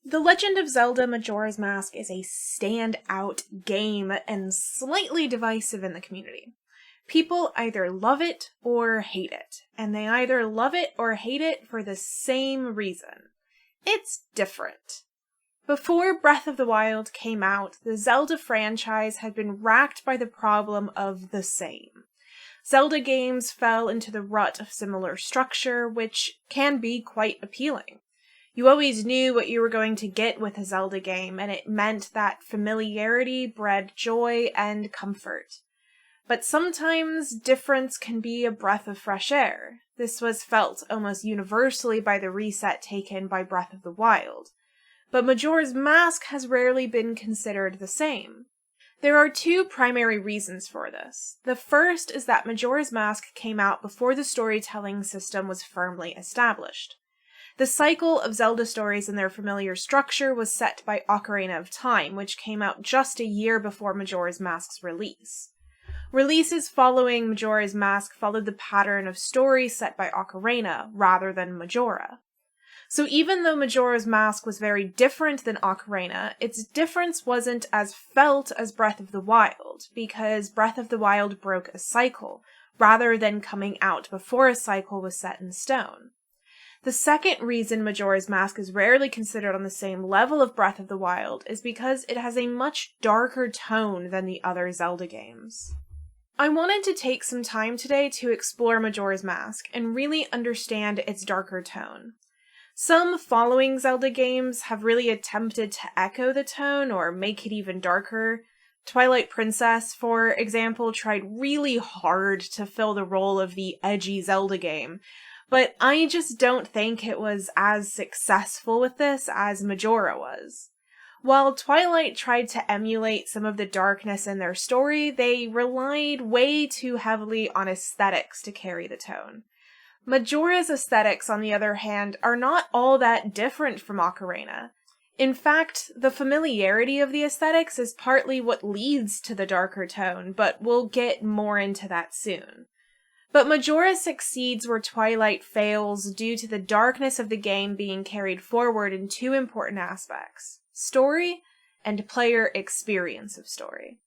The Legend of Zelda Majora's Mask is a standout game and slightly divisive in the community. People either love it or hate it, and they either love it or hate it for the same reason. It's different. Before Breath of the Wild came out, the Zelda franchise had been racked by the problem of the same. Zelda games fell into the rut of similar structure, which can be quite appealing. You always knew what you were going to get with a Zelda game, and it meant that familiarity bred joy and comfort. But sometimes difference can be a breath of fresh air. This was felt almost universally by the reset taken by Breath of the Wild. But Majora's Mask has rarely been considered the same. There are two primary reasons for this. The first is that Majora's Mask came out before the storytelling system was firmly established. The cycle of Zelda stories and their familiar structure was set by Ocarina of Time, which came out just a year before Majora's Mask's release. Releases following Majora's Mask followed the pattern of story set by Ocarina, rather than Majora. So even though Majora's Mask was very different than Ocarina, its difference wasn't as felt as Breath of the Wild, because Breath of the Wild broke a cycle, rather than coming out before a cycle was set in stone. The second reason Majora's Mask is rarely considered on the same level of Breath of the Wild is because it has a much darker tone than the other Zelda games. I wanted to take some time today to explore Majora's Mask and really understand its darker tone. Some following Zelda games have really attempted to echo the tone or make it even darker. Twilight Princess, for example, tried really hard to fill the role of the edgy Zelda game, but I just don't think it was as successful with this as Majora was. While Twilight tried to emulate some of the darkness in their story, they relied way too heavily on aesthetics to carry the tone. Majora's aesthetics, on the other hand, are not all that different from Ocarina. In fact, the familiarity of the aesthetics is partly what leads to the darker tone, but we'll get more into that soon. But Majora succeeds where Twilight fails due to the darkness of the game being carried forward in two important aspects: story and player experience of story.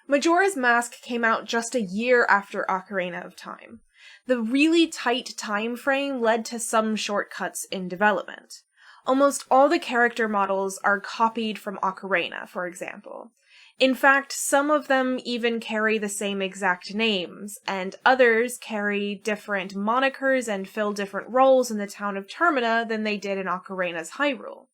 Majora's Mask came out just a year after Ocarina of Time. The really tight time frame led to some shortcuts in development. Almost all the character models are copied from Ocarina, for example. In fact, some of them even carry the same exact names, and others carry different monikers and fill different roles in the town of Termina than they did in Ocarina's Hyrule.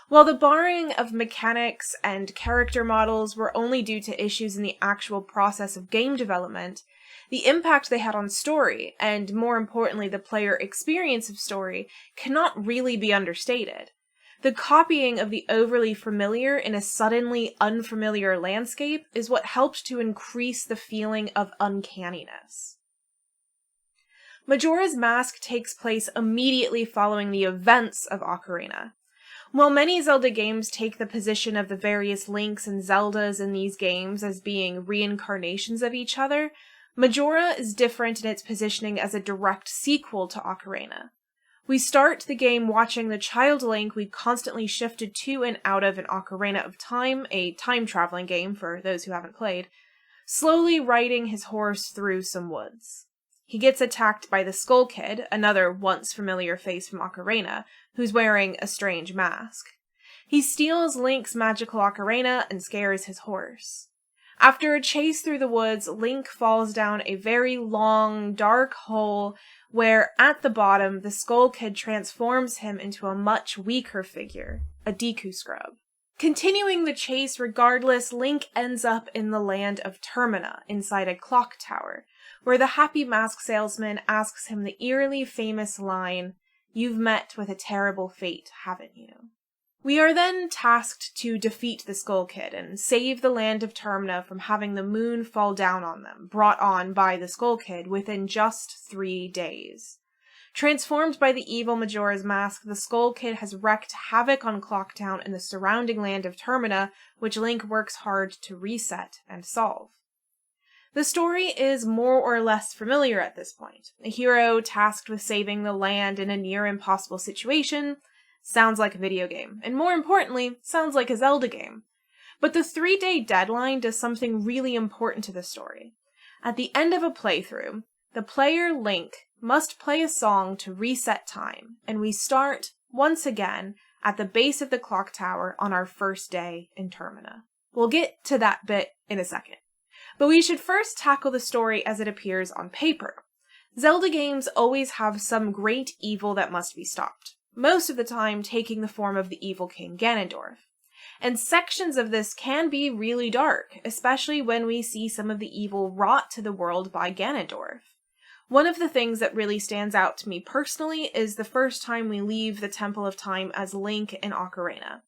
While the borrowing of mechanics and character models were only due to issues in the actual process of game development, the impact they had on story, and more importantly the player experience of story, cannot really be understated. The copying of the overly familiar in a suddenly unfamiliar landscape is what helped to increase the feeling of uncanniness. Majora's Mask takes place immediately following the events of Ocarina. While many Zelda games take the position of the various Links and Zeldas in these games as being reincarnations of each other, Majora is different in its positioning as a direct sequel to Ocarina. We start the game watching the child Link we constantly shifted to and out of in Ocarina of Time, a time-traveling game for those who haven't played, slowly riding his horse through some woods. He gets attacked by the Skull Kid, another once-familiar face from Ocarina, who's wearing a strange mask. He steals Link's magical ocarina and scares his horse. After a chase through the woods, Link falls down a very long, dark hole where, at the bottom, the Skull Kid transforms him into a much weaker figure, a Deku Scrub. Continuing the chase regardless, Link ends up in the land of Termina, inside a clock tower, where the happy mask salesman asks him the eerily famous line, "You've met with a terrible fate, haven't you?" We are then tasked to defeat the Skull Kid and save the land of Termina from having the moon fall down on them, brought on by the Skull Kid within just 3 days. Transformed by the evil Majora's Mask, the Skull Kid has wreaked havoc on Clocktown and the surrounding land of Termina, which Link works hard to reset and solve. The story is more or less familiar at this point. A hero tasked with saving the land in a near impossible situation sounds like a video game, and more importantly, sounds like a Zelda game. But the 3-day deadline does something really important to the story. At the end of a playthrough, the player Link must play a song to reset time, and we start, once again, at the base of the clock tower on our first day in Termina. We'll get to that bit in a second. But we should first tackle the story as it appears on paper. Zelda games always have some great evil that must be stopped, most of the time taking the form of the evil King Ganondorf. And sections of this can be really dark, especially when we see some of the evil wrought to the world by Ganondorf. One of the things that really stands out to me personally is the first time we leave the Temple of Time as Link in Ocarina.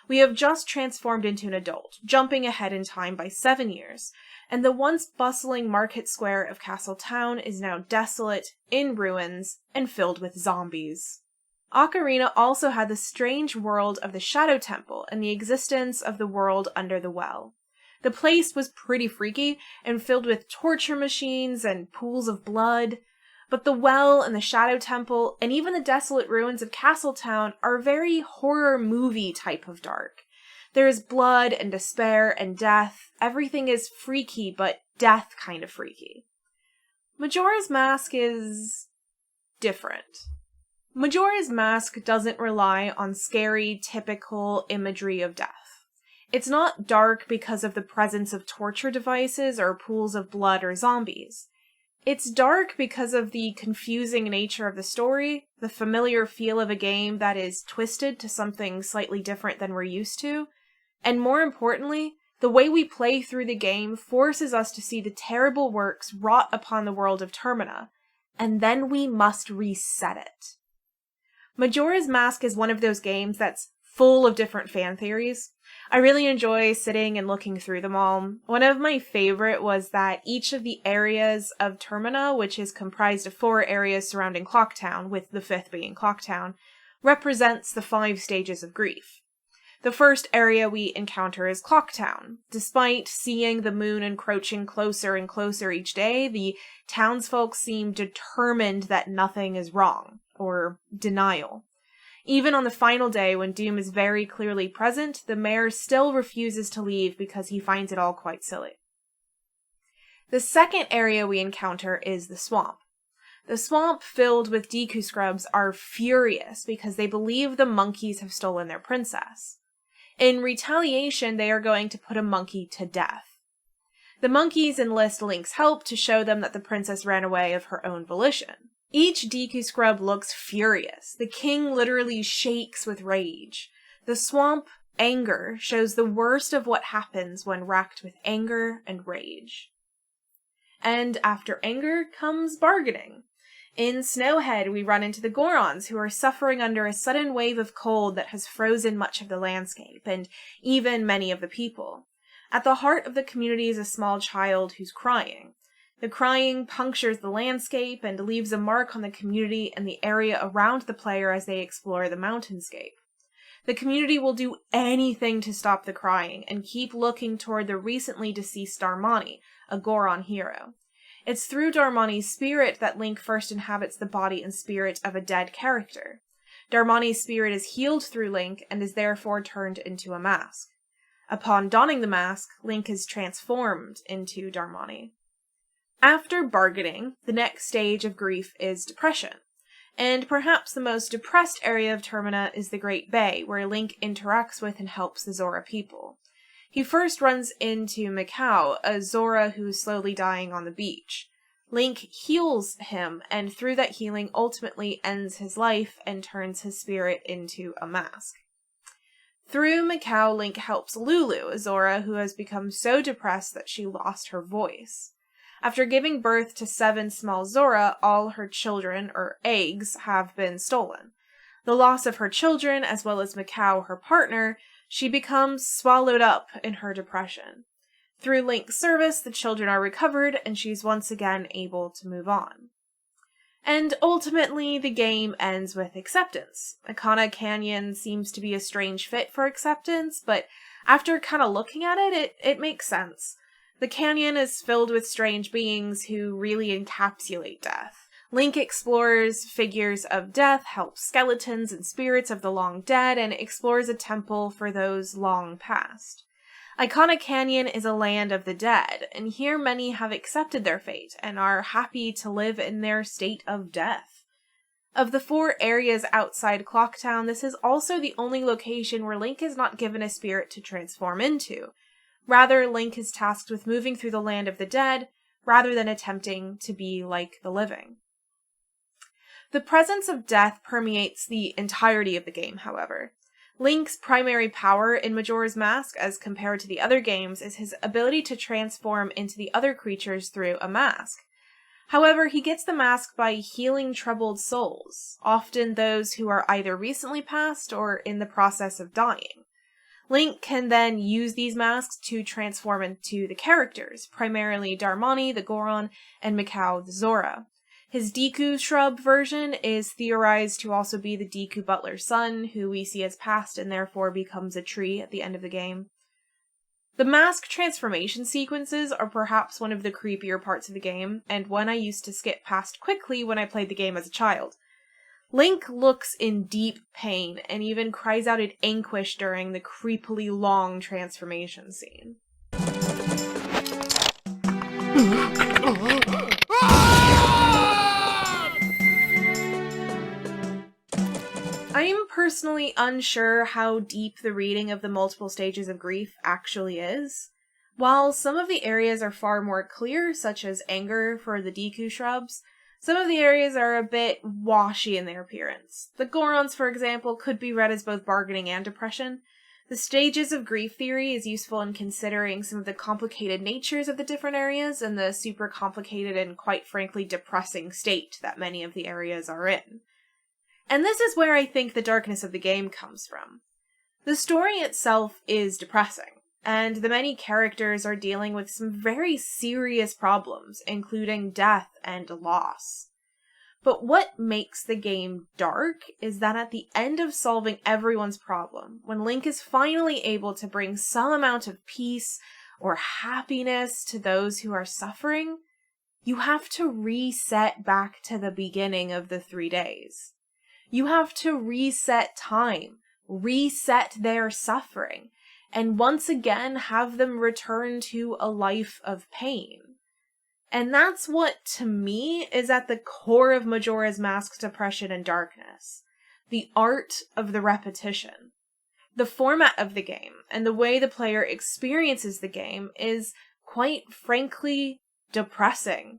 We have just transformed into an adult, jumping ahead in time by 7 years, and the once bustling market square of Castle Town is now desolate, in ruins, and filled with zombies. Ocarina also had the strange world of the Shadow Temple and the existence of the world under the well. The place was pretty freaky and filled with torture machines and pools of blood, but the well and the Shadow Temple and even the desolate ruins of Castle Town are very horror movie type of dark. There is blood and despair and death. Everything is freaky, but death kind of freaky. Majora's Mask is different. Majora's Mask doesn't rely on scary, typical imagery of death. It's not dark because of the presence of torture devices or pools of blood or zombies. It's dark because of the confusing nature of the story, the familiar feel of a game that is twisted to something slightly different than we're used to, and more importantly, the way we play through the game forces us to see the terrible works wrought upon the world of Termina, and then we must reset it. Majora's Mask is one of those games that's full of different fan theories. I really enjoy sitting and looking through them all. One of my favorite was that each of the areas of Termina, which is comprised of 4 areas surrounding Clocktown, with the 5th being Clocktown, represents the 5 stages of grief. The first area we encounter is Clocktown. Despite seeing the moon encroaching closer and closer each day, the townsfolk seem determined that nothing is wrong, or denial. Even on the final day, when doom is very clearly present, the mayor still refuses to leave because he finds it all quite silly. The second area we encounter is the swamp. The swamp filled with Deku Scrubs are furious because they believe the monkeys have stolen their princess. In retaliation, they are going to put a monkey to death. The monkeys enlist Link's help to show them that the princess ran away of her own volition. Each Deku Scrub looks furious. The king literally shakes with rage. The swamp, anger, shows the worst of what happens when racked with anger and rage. And after anger comes bargaining. In Snowhead, we run into the Gorons, who are suffering under a sudden wave of cold that has frozen much of the landscape, and even many of the people. At the heart of the community is a small child who's crying. The crying punctures the landscape and leaves a mark on the community and the area around the player as they explore the mountainscape. The community will do anything to stop the crying and keep looking toward the recently deceased Darmani, a Goron hero. It's through Darmani's spirit that Link first inhabits the body and spirit of a dead character. Darmani's spirit is healed through Link and is therefore turned into a mask. Upon donning the mask, Link is transformed into Darmani. After bargaining, the next stage of grief is depression. And perhaps the most depressed area of Termina is the Great Bay, where Link interacts with and helps the Zora people. He first runs into Mikau, a Zora who is slowly dying on the beach. Link heals him, and through that healing ultimately ends his life and turns his spirit into a mask. Through Mikau, Link helps Lulu, a Zora who has become so depressed that she lost her voice. After giving birth to 7 small Zora, all her children, or eggs, have been stolen. The loss of her children, as well as Mikau, her partner, she becomes swallowed up in her depression. Through Link's service, the children are recovered, and she's once again able to move on. And ultimately, the game ends with acceptance. Akana Canyon seems to be a strange fit for acceptance, but after kind of looking at it, it makes sense. The canyon is filled with strange beings who really encapsulate death. Link explores figures of death, helps skeletons and spirits of the long dead, and explores a temple for those long past. Iconic Canyon is a land of the dead, and here many have accepted their fate and are happy to live in their state of death. Of the 4 areas outside Clocktown, this is also the only location where Link is not given a spirit to transform into. Rather, Link is tasked with moving through the land of the dead, rather than attempting to be like the living. The presence of death permeates the entirety of the game, however. Link's primary power in Majora's Mask, as compared to the other games, is his ability to transform into the other creatures through a mask. However, he gets the mask by healing troubled souls, often those who are either recently passed or in the process of dying. Link can then use these masks to transform into the characters, primarily Darmani, the Goron, and Mikau, the Zora. His Deku shrub version is theorized to also be the Deku Butler's son, who we see as past and therefore becomes a tree at the end of the game. The mask transformation sequences are perhaps one of the creepier parts of the game, and one I used to skip past quickly when I played the game as a child. Link looks in deep pain and even cries out in anguish during the creepily long transformation scene. I am personally unsure how deep the reading of the multiple stages of grief actually is. While some of the areas are far more clear, such as anger for the Deku shrubs, some of the areas are a bit washy in their appearance. The Gorons, for example, could be read as both bargaining and depression. The stages of grief theory is useful in considering some of the complicated natures of the different areas and the super complicated and quite frankly depressing state that many of the areas are in. And this is where I think the darkness of the game comes from. The story itself is depressing, and the many characters are dealing with some very serious problems, including death and loss. But what makes the game dark is that at the end of solving everyone's problem, when Link is finally able to bring some amount of peace or happiness to those who are suffering, you have to reset back to the beginning of the 3 days. You have to reset time, reset their suffering, and once again have them return to a life of pain. And that's what, to me, is at the core of Majora's Mask's depression and darkness. The art of the repetition. The format of the game, and the way the player experiences the game is, quite frankly, depressing.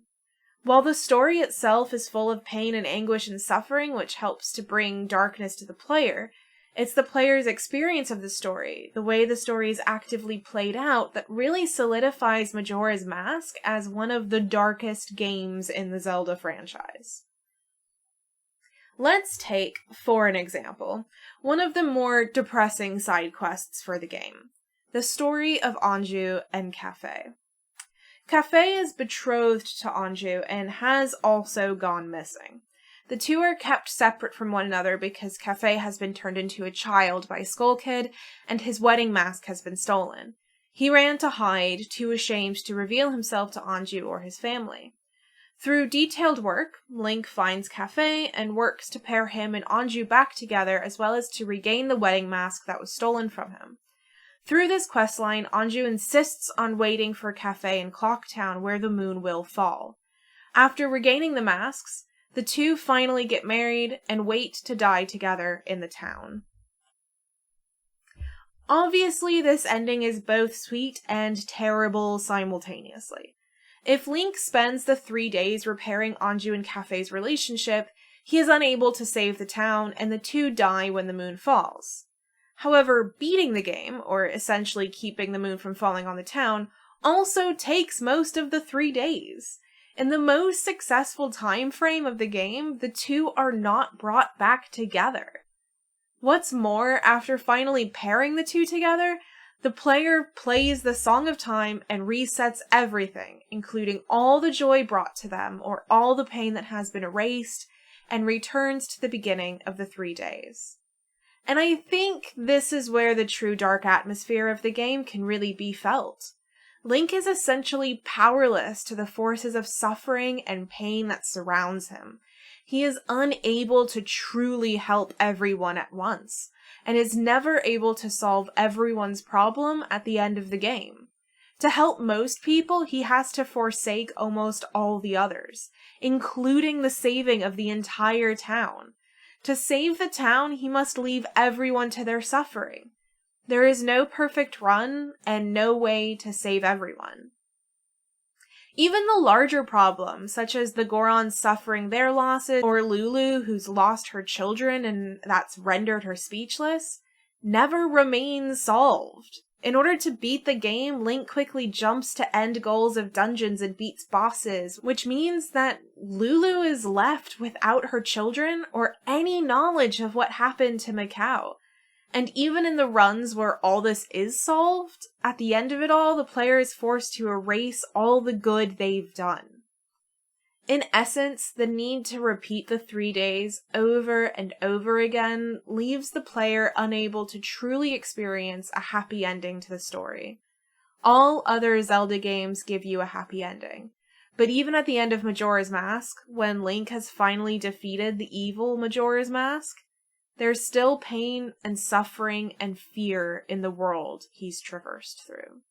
While the story itself is full of pain and anguish and suffering, which helps to bring darkness to the player, it's the player's experience of the story, the way the story is actively played out, that really solidifies Majora's Mask as one of the darkest games in the Zelda franchise. Let's take, for an example, one of the more depressing side quests for the game, the story of Anju and Kafei. Kafei is betrothed to Anju and has also gone missing. The two are kept separate from one another because Kafei has been turned into a child by Skull Kid and his wedding mask has been stolen. He ran to hide, too ashamed to reveal himself to Anju or his family. Through detailed work, Link finds Kafei and works to pair him and Anju back together as well as to regain the wedding mask that was stolen from him. Through this questline, Anju insists on waiting for Kafei in Clocktown where the moon will fall. After regaining the masks, the two finally get married and wait to die together in the town. Obviously, this ending is both sweet and terrible simultaneously. If Link spends the 3 days repairing Anju and Kafei's relationship, he is unable to save the town and the two die when the moon falls. However, beating the game, or essentially keeping the moon from falling on the town, also takes most of the 3 days. In the most successful time frame of the game, the two are not brought back together. What's more, after finally pairing the two together, the player plays the Song of Time and resets everything, including all the joy brought to them or all the pain that has been erased, and returns to the beginning of the 3 days. And I think this is where the true dark atmosphere of the game can really be felt. Link is essentially powerless to the forces of suffering and pain that surrounds him. He is unable to truly help everyone at once, and is never able to solve everyone's problem at the end of the game. To help most people, he has to forsake almost all the others, including the saving of the entire town. To save the town, he must leave everyone to their suffering. There is no perfect run, and no way to save everyone. Even the larger problems, such as the Gorons suffering their losses, or Lulu who's lost her children and that's rendered her speechless, never remain solved. In order to beat the game, Link quickly jumps to end goals of dungeons and beats bosses, which means that Lulu is left without her children or any knowledge of what happened to Mikau. And even in the runs where all this is solved, at the end of it all, the player is forced to erase all the good they've done. In essence, the need to repeat the 3 days over and over again leaves the player unable to truly experience a happy ending to the story. All other Zelda games give you a happy ending, but even at the end of Majora's Mask, when Link has finally defeated the evil Majora's Mask, there's still pain and suffering and fear in the world he's traversed through.